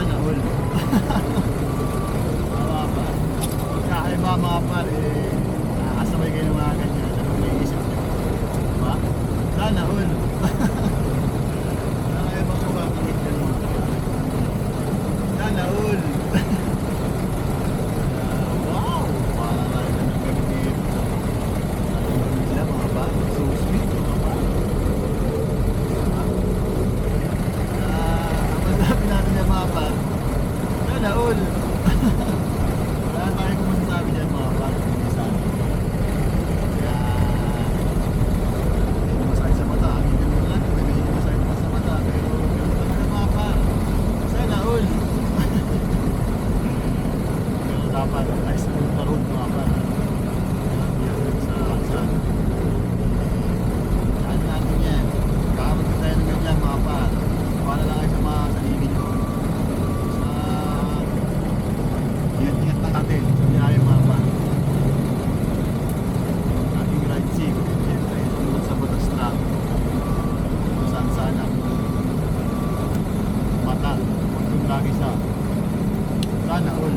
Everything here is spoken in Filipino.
Sana all. Mga par. Kakaiba mga par, nakakasabay kayo ng mga ganyan. Ano may isip nyo? Diba? Sana all. Kakaiba ko ba? Pakinggan mo. Sana all. Wow! Para tayo na ng gabi dito. Ano sila mga par? So sweet mga par. Sabi natin yung mga par. Sana all. Wala tayo kung masasabi dyan mga par. Kaya hindi masakit sa mata. Hindi naman lang. Hindi masakit pa sa mata. Pero ganun talaga mga par. Sana all. Pero dapat ay smooth na road mga par. Sa kalsada. Saan natin yan? Kakaroon tayo ng ganyan mga par. Para lang kayo sa mga sarili nyo. Ingat-ingat lang natin sa biyahe mga par. Ating ride safe. Siyempre, tulad sa batas track. Kung saan ang mata. Kung lagi sa sana all.